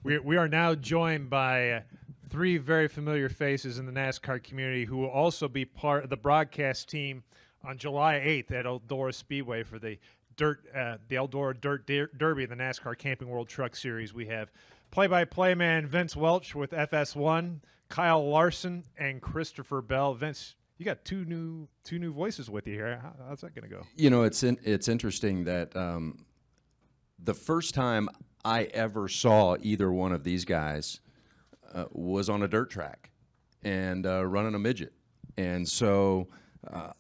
We are now joined by three very familiar faces in the NASCAR community who will also be part of the broadcast team on July 8th at Eldora Speedway for the Eldora Dirt Derby in the NASCAR Camping World Truck Series. We have play-by-play man Vince Welch with FS1, Kyle Larson, and Christopher Bell. Vince, you got two new voices with you here. How's that going to go? You know, it's interesting that the first time I ever saw either one of these guys was on a dirt track and running a midget. And so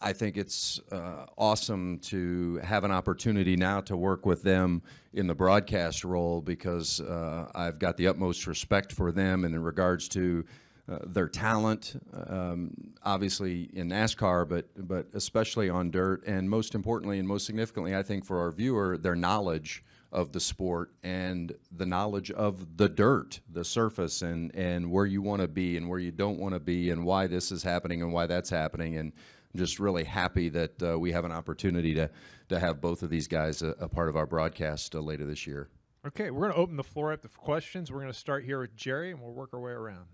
I think it's awesome to have an opportunity now to work with them in the broadcast role, because I've got the utmost respect for them and in regards to their talent, obviously in NASCAR, but especially on dirt, and most importantly and most significantly, I think for our viewer, their knowledge of the sport and the knowledge of the dirt, the surface, and where you want to be and where you don't want to be, and why this is happening and why that's happening. And I'm just really happy that we have an opportunity to have both of these guys a part of our broadcast later this year. Okay, we're going to open the floor up to questions. We're going to start here with Jerry, and we'll work our way around.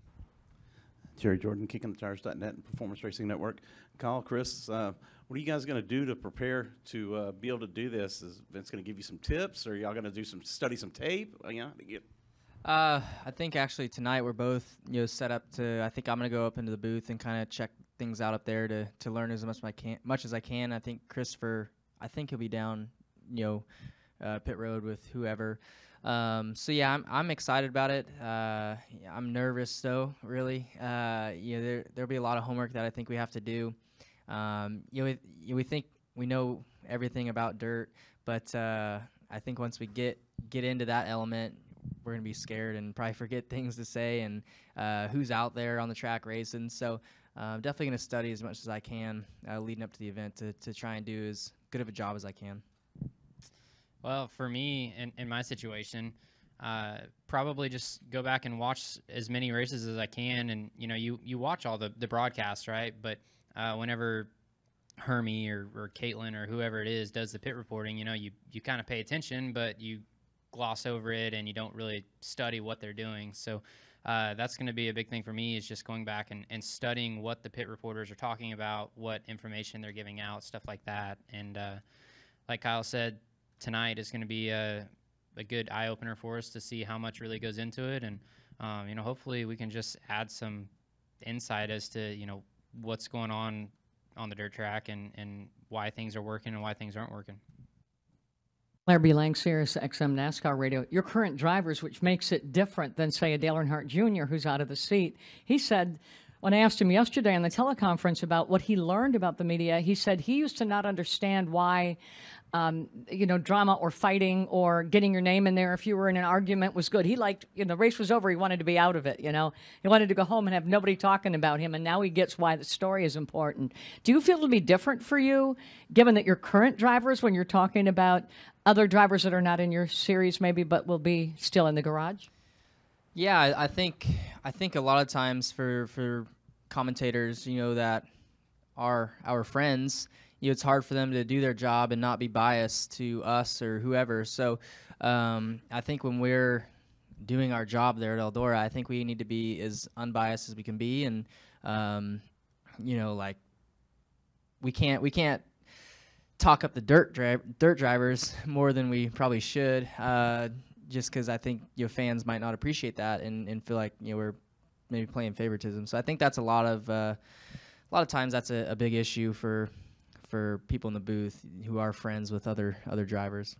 Jerry Jordan, KickingTheTires.net and Performance Racing Network. Kyle, Chris, what are you guys going to do to prepare to be able to do this? Is Vince going to give you some tips, or are y'all going to do study some tape? I think actually tonight we're both set up to. I think I'm going to go up into the booth and kind of check things out up there to learn as much as I can. I think Christopher, I think he'll be down pit road with whoever. So yeah, I'm excited about it. I'm nervous though, really. There'll be a lot of homework that I think we have to do. We think we know everything about dirt, but I think once we get into that element, we're gonna be scared and probably forget things to say and who's out there on the track racing. So I'm definitely gonna study as much as I can leading up to the event to try and do as good of a job as I can. Well, for me, in my situation, probably just go back and watch as many races as I can. And, you watch all the broadcasts, right? But whenever Hermie or Caitlin or whoever it is does the pit reporting, you kind of pay attention, but you gloss over it and you don't really study what they're doing. So that's going to be a big thing for me, is just going back and studying what the pit reporters are talking about, what information they're giving out, stuff like that. And like Kyle said, tonight is going to be a good eye-opener for us to see how much really goes into it. And, hopefully we can just add some insight as to, what's going on the dirt track and why things are working and why things aren't working. Larry B. Lang, Sirius XM NASCAR Radio. Your current drivers, which makes it different than, say, a Dale Earnhardt Jr. who's out of the seat. He said, when I asked him yesterday on the teleconference about what he learned about the media, he said he used to not understand why drama or fighting or getting your name in there if you were in an argument was good. He liked, the race was over, he wanted to be out of it, He wanted to go home and have nobody talking about him, and now he gets why the story is important. Do you feel it'll be different for you, given that your current drivers, when you're talking about other drivers that are not in your series maybe, but will be still in the garage? Yeah, I think a lot of times for commentators, that are our friends, it's hard for them to do their job and not be biased to us or whoever. So I think when we're doing our job there at Eldora, I think we need to be as unbiased as we can be, and we can't talk up the dirt drivers more than we probably should, just because I think fans might not appreciate that and feel like we're maybe playing favoritism. So I think that's a lot of times that's a big issue for people in the booth who are friends with other drivers.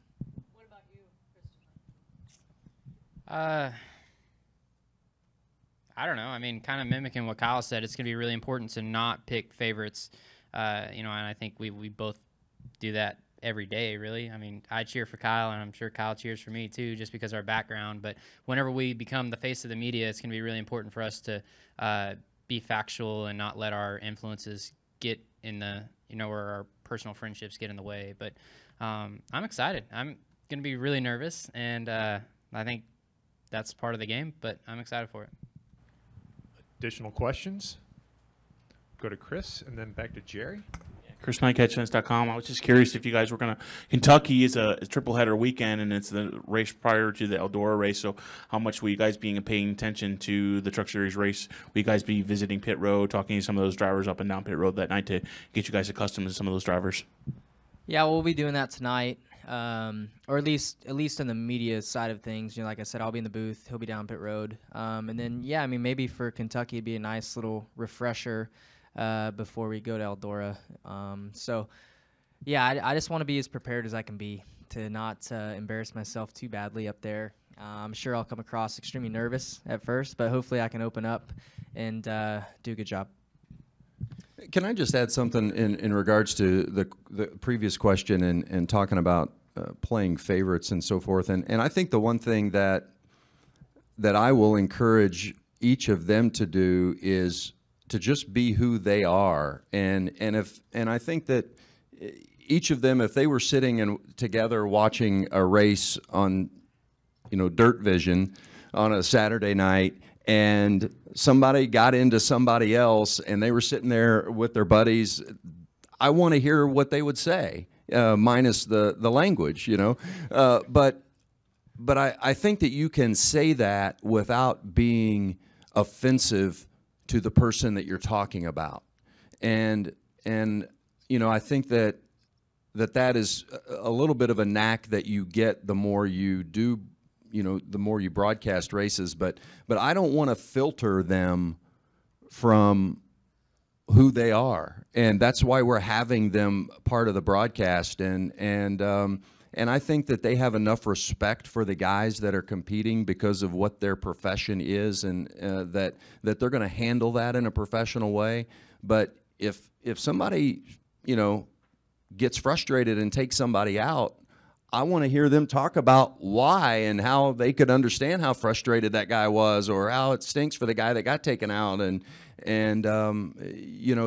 What about you, Christopher? I don't know. I mean, kind of mimicking what Kyle said, it's going to be really important to not pick favorites. And I think we both do that every day, really. I mean, I cheer for Kyle, and I'm sure Kyle cheers for me too, just because of our background. But whenever we become the face of the media, it's going to be really important for us to be factual and not let our influences get in the where our personal friendships get in the way. But I'm excited. I'm going to be really nervous, and I think that's part of the game, but I'm excited for it. Additional questions? Go to Chris and then back to Jerry. Yeah, ChrisMikeHeadfence.com. I was just curious if you guys were going to. Kentucky is a triple header weekend, and it's the race prior to the Eldora race. So, how much will you guys be paying attention to the Truck Series race? Will you guys be visiting pit road, talking to some of those drivers up and down pit road that night to get you guys accustomed to some of those drivers? Yeah, we'll be doing that tonight, or at least in the media side of things. You know, like I said, I'll be in the booth. He'll be down pit road, and then yeah, I mean maybe for Kentucky it'd be a nice little refresher before we go to Eldora. So yeah, I just want to be as prepared as I can be to not embarrass myself too badly up there. I'm sure I'll come across extremely nervous at first, but hopefully I can open up and do a good job. Can I just add something in regards to the previous question and talking about playing favorites and so forth? And I think the one thing that I will encourage each of them to do is to just be who they are. And I think that each of them, if they were sitting together watching a race on, Dirt Vision on a Saturday night, and somebody got into somebody else and they were sitting there with their buddies, I want to hear what they would say, minus the language, But I think that you can say that without being offensive to the person that you're talking about. And I think that is a little bit of a knack that you get the more you do, the more you broadcast races, but I don't want to filter them from who they are, and that's why we're having them part of the broadcast. And I think that they have enough respect for the guys that are competing because of what their profession is, and that they're going to handle that in a professional way. But if somebody gets frustrated and takes somebody out, I want to hear them talk about why and how they could understand how frustrated that guy was, or how it stinks for the guy that got taken out.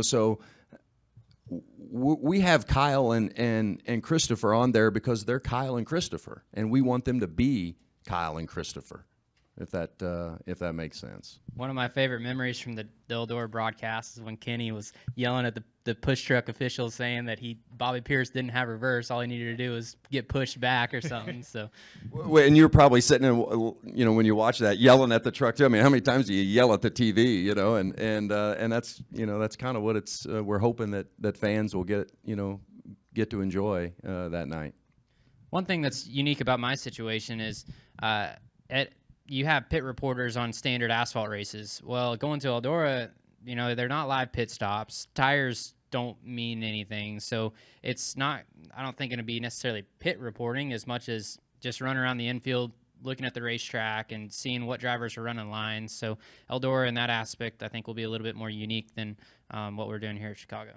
So we have Kyle and Christopher on there because they're Kyle and Christopher, and we want them to be Kyle and Christopher, if that makes sense. One of my favorite memories from the Eldora broadcast is when Kenny was yelling at the push truck officials saying that Bobby Pierce didn't have reverse. All he needed to do was get pushed back or something. So, and you're probably sitting in, when you watch that, yelling at the truck too. I mean, how many times do you yell at the TV? And that's kind of what we're hoping that fans will get to enjoy that night. One thing that's unique about my situation is you have pit reporters on standard asphalt races. Well, going to Eldora, they're not live pit stops. Tires don't mean anything. So it's not, I don't think, going to be necessarily pit reporting as much as just running around the infield, looking at the racetrack and seeing what drivers are running lines. So Eldora, in that aspect, I think will be a little bit more unique than what we're doing here at Chicago.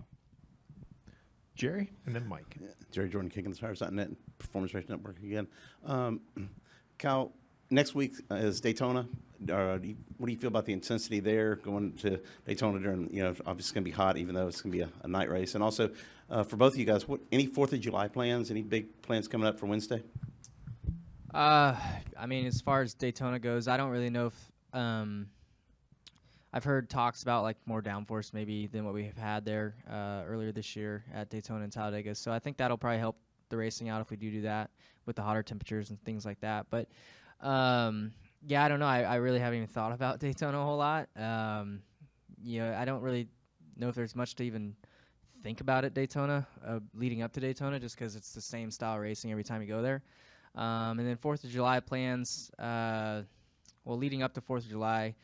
Jerry, and then Mike. Yeah, Jerry Jordan, Kicking the Tires.net, Performance Racing Network again. Kyle, next week is Daytona. What do you feel about the intensity there going to Daytona during, obviously it's going to be hot, even though it's going to be a night race? And also, for both of you guys, any 4th of July plans, any big plans coming up for Wednesday? I mean, as far as Daytona goes, I don't really know if I've heard talks about like more downforce maybe than what we have had there earlier this year at Daytona and Talladega. So I think that'll probably help the racing out if we do that with the hotter temperatures and things like that. But yeah, I don't know. I really haven't even thought about Daytona a whole lot. I don't really know if there's much to even think about at Daytona leading up to Daytona, just because it's the same style racing every time you go there. And then 4th of July plans, leading up to 4th of July,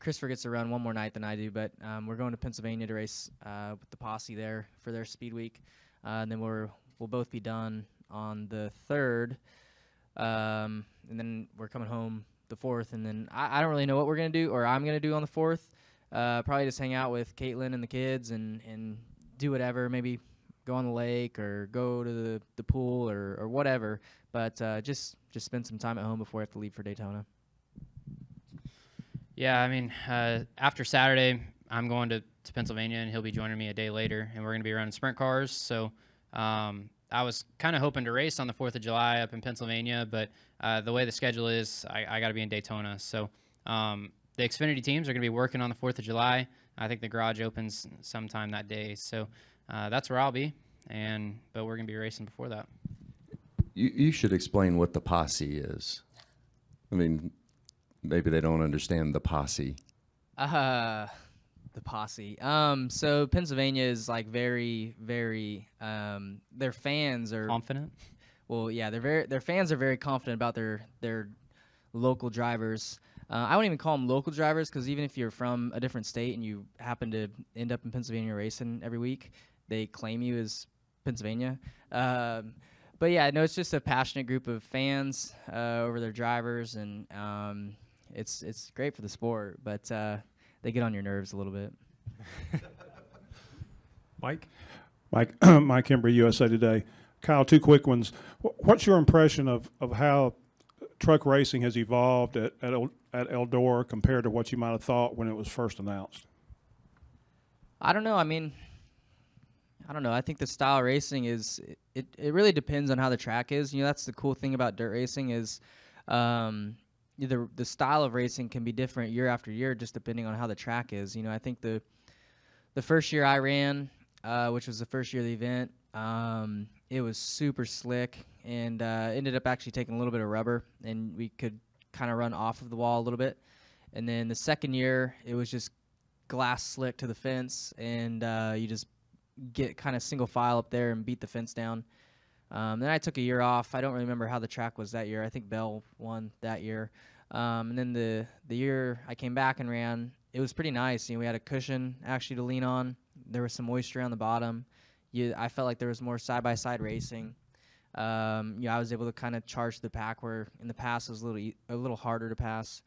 Christopher gets to run one more night than I do, but we're going to Pennsylvania to race with the posse there for their speed week. And then we'll both be done on the 3rd. And then we're coming home the 4th, and then I don't really know what we're going to do, or I'm going to do on the 4th. Probably just hang out with Caitlin and the kids and do whatever, maybe go on the lake or go to the pool or whatever, but just spend some time at home before I have to leave for Daytona. Yeah, I mean, after Saturday, I'm going to Pennsylvania, and he'll be joining me a day later, and we're going to be running sprint cars. So I was kind of hoping to race on the 4th of July up in Pennsylvania, but the way the schedule is, I got to be in Daytona. So the Xfinity teams are going to be working on the 4th of July. I think the garage opens sometime that day. So that's where I'll be. But we're gonna be racing before that. You should explain what the posse is. I mean, maybe they don't understand the posse. The posse. So Pennsylvania is like very, very. Their fans are Confident. Well, yeah, their fans are very confident about their local drivers. I wouldn't even call them local drivers because even if you're from a different state and you happen to end up in Pennsylvania racing every week, they claim you as Pennsylvania. But yeah, no, it's just a passionate group of fans over their drivers, and it's great for the sport, but they get on your nerves a little bit. Mike? Mike Embry, USA Today. Kyle, two quick ones. What's your impression of how truck racing has evolved at Eldora compared to what you might have thought when it was first announced? I don't know. I mean, I don't know. I think the style of racing is it really depends on how the track is. You know, that's the cool thing about dirt racing is the style of racing can be different year after year just depending on how the track is. You know, I think the first year I ran, which was the first year of the event, it was super slick and ended up actually taking a little bit of rubber, and we could kind of run off of the wall a little bit. And then the second year, it was just glass slick to the fence, and you just get kind of single file up there and beat the fence down. Then I took a year off. I don't really remember how the track was that year. I think Bell won that year. And then the year I came back and ran, it was pretty nice. You know, we had a cushion actually to lean on. There was some moisture on the bottom. I felt like there was more side-by-side racing. I was able to kind of charge the pack where in the past it was a little harder to pass.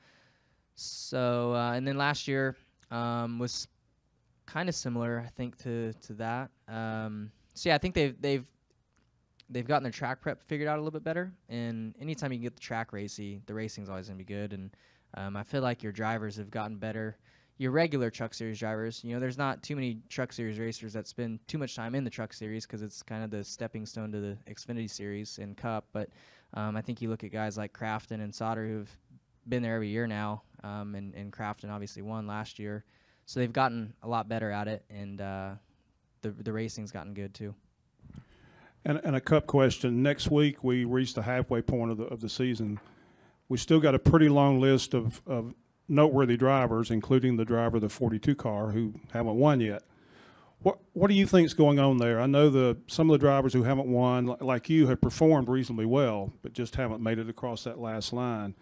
So and then last year was kind of similar, I think, to that. So yeah, I think they've gotten their track prep figured out a little bit better. And anytime you can get the track racy, the racing's always gonna be good. And I feel like your drivers have gotten better. Your regular Truck Series drivers, you know, there's not too many Truck Series racers that spend too much time in the Truck Series because it's kind of the stepping stone to the Xfinity Series and Cup. But I think you look at guys like Crafton and Sauter who've been there every year now, and Crafton obviously won last year. So they've gotten a lot better at it, and the racing's gotten good too. And a Cup question. Next week we reach the halfway point of the season. We still got a pretty long list of noteworthy drivers, including the driver of the 42 car who haven't won yet. What do you think is going on there? I know some of the drivers who haven't won, like you, have performed reasonably well, but just haven't made it across that last line.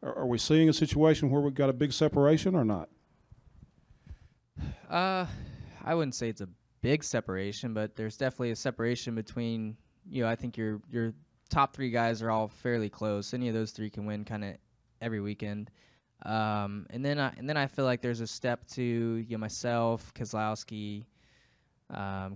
Are we seeing a situation where we've got a big separation or not? I wouldn't say it's a big separation, but there's definitely a separation between, you know, I think your top three guys are all fairly close. Any of those three can win kind of every weekend. And then I feel like there's a step to, you know, myself, Keselowski,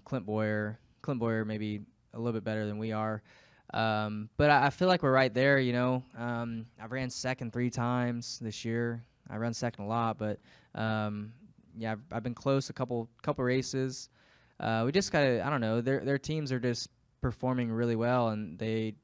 Clint Boyer. Clint Boyer maybe a little bit better than we are. But I feel like we're right there, you know. I've ran second 3 times this year. I run second a lot, but yeah, I've been close a couple races. We just gotta, I don't know, their teams are just performing really well, and they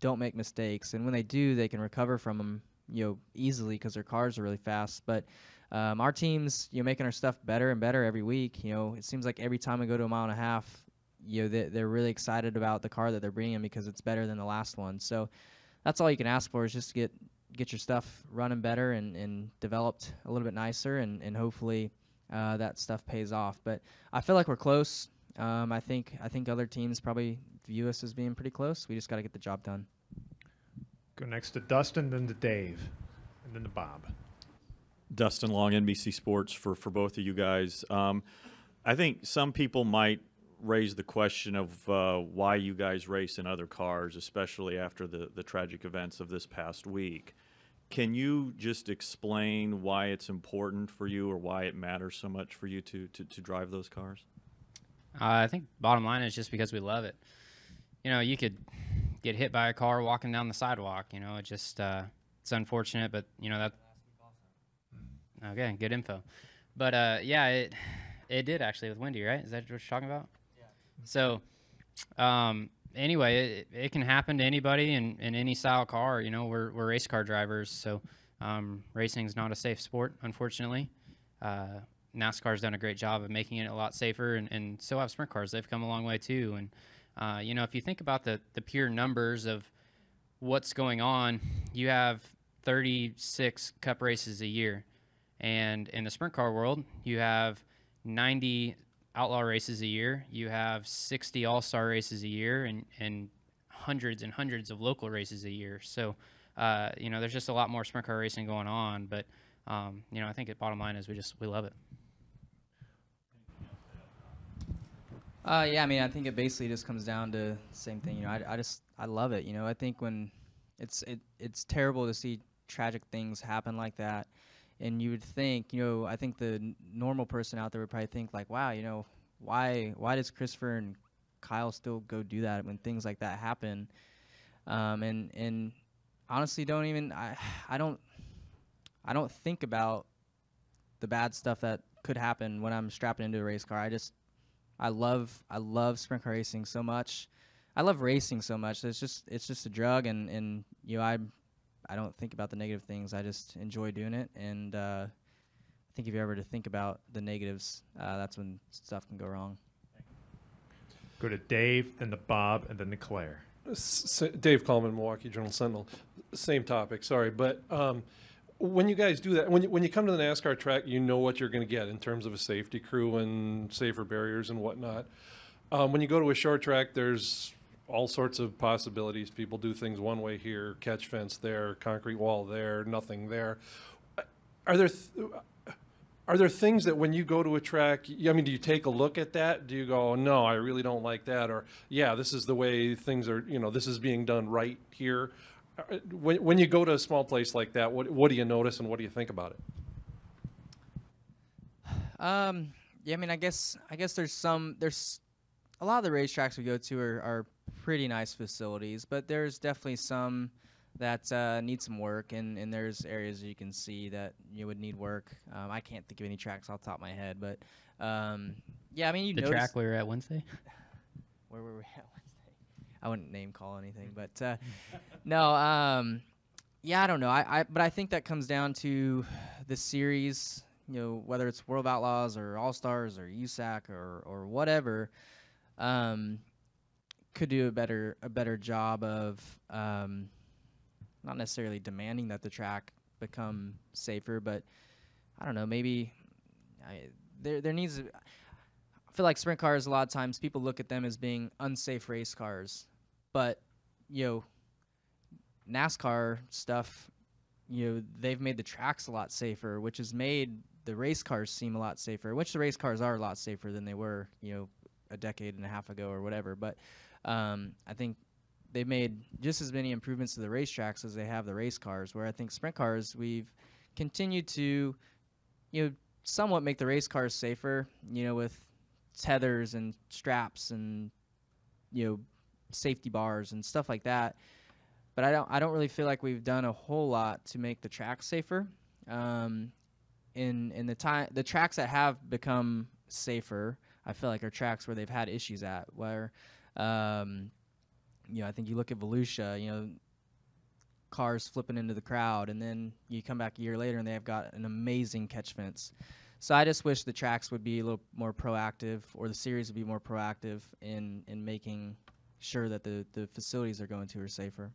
don't make mistakes. And when they do, they can recover from them, you know, easily because their cars are really fast. But our team's, you know, making our stuff better and better every week. You know, it seems like every time we go to a mile and a half, you know, they're really excited about the car that they're bringing because it's better than the last one. So that's all you can ask for is just to get your stuff running better and developed a little bit nicer, and hopefully that stuff pays off. But I feel like we're close. I think other teams probably view us as being pretty close. We just got to get the job done. Go next to Dustin, then to Dave, and then to Bob. Dustin Long, NBC Sports, for both of you guys. I think some people might raise the question of why you guys race in other cars, especially after the tragic events of this past week. Can you just explain why it's important for you or why it matters so much for you to drive those cars? I think bottom line is just because we love it. You know, you could get hit by a car walking down the sidewalk. You know, it just it's unfortunate, but you know that. Okay, good info. But yeah, it did actually with Wendy, right? Is that what you're talking about? Yeah. So, anyway, it can happen to anybody in any style car. You know, we're race car drivers, so racing is not a safe sport, unfortunately. NASCAR's done a great job of making it a lot safer, and so have sprint cars. They've come a long way too. And you know, if you think about the pure numbers of what's going on, you have 36 Cup races a year, and in the sprint car world, you have 90 outlaw races a year. You have 60 all-star races a year, and hundreds and hundreds of local races a year. So, you know, there's just a lot more sprint car racing going on. But, you know, I think the bottom line is we love it. Yeah, I mean, I think it basically just comes down to the same thing. You know, I love it. You know, I think when it's terrible to see tragic things happen like that. And you would think, you know, I think the normal person out there would probably think like, wow, you know, why does Christopher and Kyle still go do that when things like that happen? And honestly, I don't think about the bad stuff that could happen when I'm strapping into a race car. I love sprint car racing so much. I love racing so much. It's just a drug, and you know, I don't think about the negative things. I just enjoy doing it, and I think if you're ever to think about the negatives, that's when stuff can go wrong. Go to Dave, then to Bob, and then to Claire. Dave Coleman, Milwaukee Journal Sentinel. Same topic, sorry, but when you guys do that, when you come to the NASCAR track, you know what you're going to get in terms of a safety crew and safer barriers and whatnot. When you go to a short track, there's all sorts of possibilities. People do things one way here, catch fence there, concrete wall there, nothing there. Are there things that when you go to a track, I mean, do you take a look at that? Do you go, no, I really don't like that? Or, yeah, this is the way things are, you know, this is being done right here. When you go to a small place like that, what do you notice and what do you think about it? Yeah, I mean, I guess there's a lot of the racetracks we go to are pretty nice facilities, but there's definitely some that need some work, and there's areas you can see that you would need work. I can't think of any tracks off the top of my head, but yeah, I mean, the track we were at Wednesday. Where were we at Wednesday? I wouldn't name call anything, but no, yeah, I don't know. But I think that comes down to the series. You know, whether it's World of Outlaws or All Stars or USAC or whatever. Could do a better job of not necessarily demanding that the track become safer, but I don't know, maybe there needs to, I feel like sprint cars, a lot of times people look at them as being unsafe race cars, but you know, NASCAR stuff, you know, they've made the tracks a lot safer, which has made the race cars seem a lot safer, which the race cars are a lot safer than they were, you know, a decade and a half ago or whatever. But I think they've made just as many improvements to the racetracks as they have the race cars, where I think sprint cars, we've continued to, you know, somewhat make the race cars safer, you know, with tethers and straps and, you know, safety bars and stuff like that. But I don't really feel like we've done a whole lot to make the track safer. In the tracks that have become safer, I feel like are tracks where they've had issues at, where, you know, I think you look at Volusia, you know, cars flipping into the crowd, and then you come back a year later and they have got an amazing catch fence. So I just wish the tracks would be a little more proactive, or the series would be more proactive in making sure that the facilities they're going to are safer.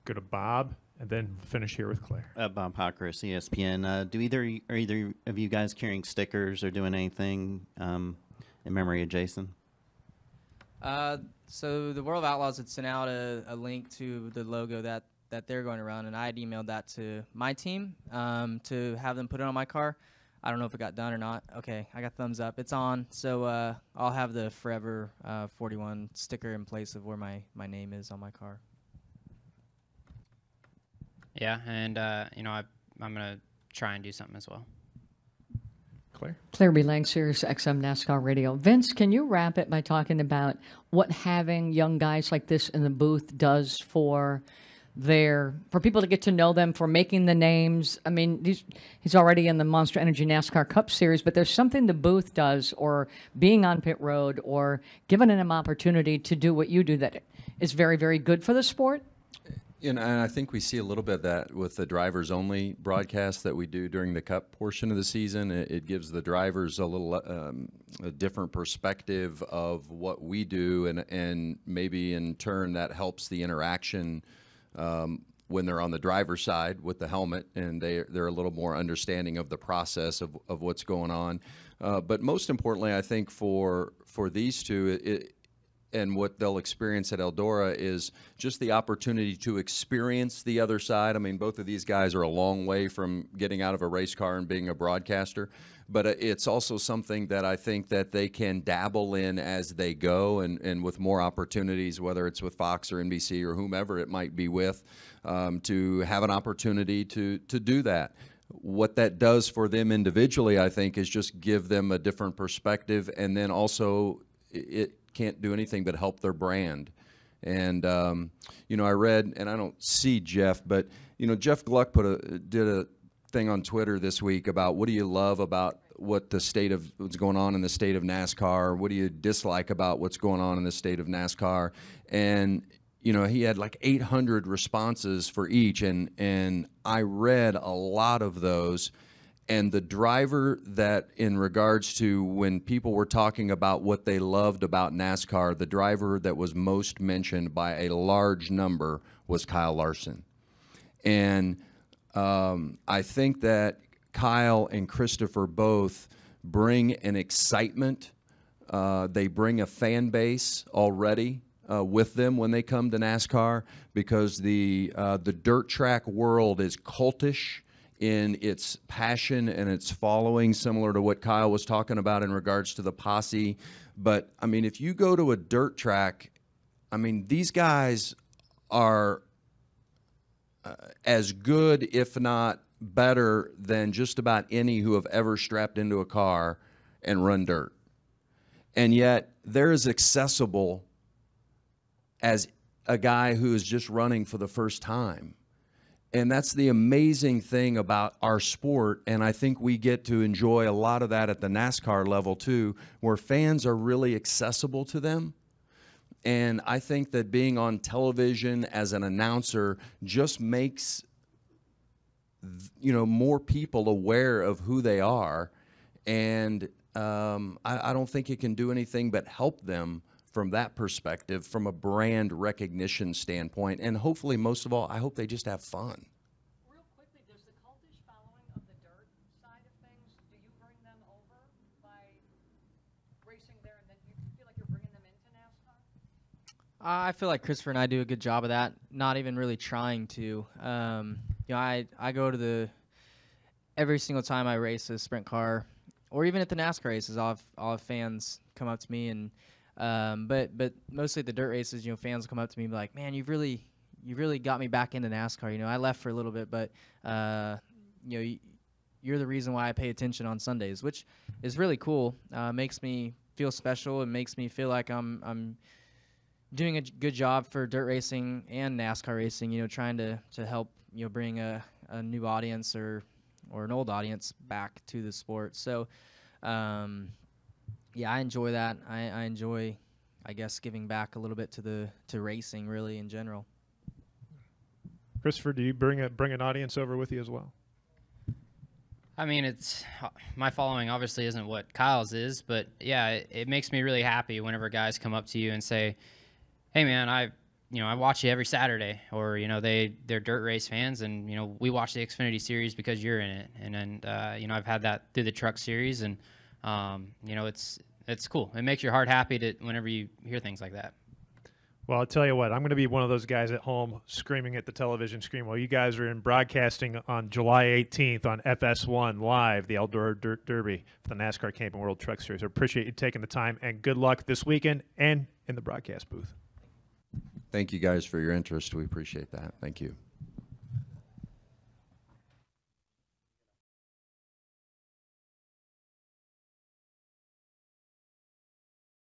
Go to Bob, and then finish here with Claire. Bob Hockris, ESPN. Are either of you guys carrying stickers or doing anything in memory of Jason? So the World of Outlaws had sent out a link to the logo that they're going to run, and I had emailed that to my team to have them put it on my car. I don't know if it got done or not. Okay, I got thumbs up. It's on. So I'll have the Forever 41 sticker in place of where my name is on my car. Yeah, and you know, I'm gonna try and do something as well. Claire B. Lang, Sirius XM NASCAR Radio. Vince, can you wrap it by talking about what having young guys like this in the booth does for people to get to know them, for making the names? I mean, he's already in the Monster Energy NASCAR Cup Series, but there's something the booth does, or being on pit road, or giving them opportunity to do what you do that is very, very good for the sport? You know, and I think we see a little bit of that with the drivers only broadcast that we do during the Cup portion of the season. It gives the drivers a little a different perspective of what we do, and maybe in turn that helps the interaction when they're on the driver's side with the helmet, and they're a little more understanding of the process of what's going on. But most importantly, I think for these two, and what they'll experience at Eldora is just the opportunity to experience the other side. I mean, both of these guys are a long way from getting out of a race car and being a broadcaster, but it's also something that I think that they can dabble in as they go, and with more opportunities, whether it's with Fox or NBC or whomever it might be with, to have an opportunity to do that. What that does for them individually, I think, is just give them a different perspective, and then also it can't do anything but help their brand. And you know, I read, and I don't see Jeff, but you know, Jeff Gluck did a thing on Twitter this week about what do you love about what's going on in the state of NASCAR, what do you dislike about what's going on in the state of NASCAR, and you know, he had like 800 responses for each, and I read a lot of those. And the driver that, in regards to when people were talking about what they loved about NASCAR, the driver that was most mentioned by a large number was Kyle Larson. And I think that Kyle and Christopher both bring an excitement. They bring a fan base already with them when they come to NASCAR, because the dirt track world is cultish in its passion and its following, similar to what Kyle was talking about in regards to the posse. But, I mean, if you go to a dirt track, I mean, these guys are as good, if not better, than just about any who have ever strapped into a car and run dirt. And yet, they're as accessible as a guy who is just running for the first time. And that's the amazing thing about our sport, and I think we get to enjoy a lot of that at the NASCAR level too, where fans are really accessible to them. And I think that being on television as an announcer just makes, you know, more people aware of who they are, and I don't think it can do anything but help them from that perspective, from a brand recognition standpoint. And hopefully, most of all, I hope they just have fun. Real quickly, does the cultish following of the dirt side of things, do you bring them over by racing there, and then you feel like you're bringing them into NASCAR? I feel like Christopher and I do a good job of that, not even really trying to. You know, I go to every single time I race a sprint car, or even at the NASCAR races, I'll have fans come up to me, and but mostly at the dirt races, you know, fans come up to me and be like, man, you've really got me back into NASCAR. You know, I left for a little bit, but you know, you're the reason why I pay attention on Sundays, which is really cool. Makes me feel special. It makes me feel like I'm doing a good job for dirt racing and NASCAR racing. You know, trying to help, you know, bring a new audience or an old audience back to the sport. So. Yeah, I enjoy that. I enjoy, I guess, giving back a little bit to racing, really, in general. Christopher, do you bring an audience over with you as well? I mean, it's my following obviously isn't what Kyle's is, but yeah, it makes me really happy whenever guys come up to you and say, "Hey, man, I watch you every Saturday," or you know, they're dirt race fans, and you know, we watch the Xfinity Series because you're in it, and you know, I've had that through the Truck Series, and you know, it's cool. It makes your heart happy whenever you hear things like that. Well, I'll tell you what, I'm going to be one of those guys at home screaming at the television screen while you guys are in broadcasting on July 18th on FS1 Live, the Eldora Dirt Derby for the NASCAR Camping World Truck Series. I appreciate you taking the time, and good luck this weekend and in the broadcast booth. Thank you guys for your interest. We appreciate that. Thank you.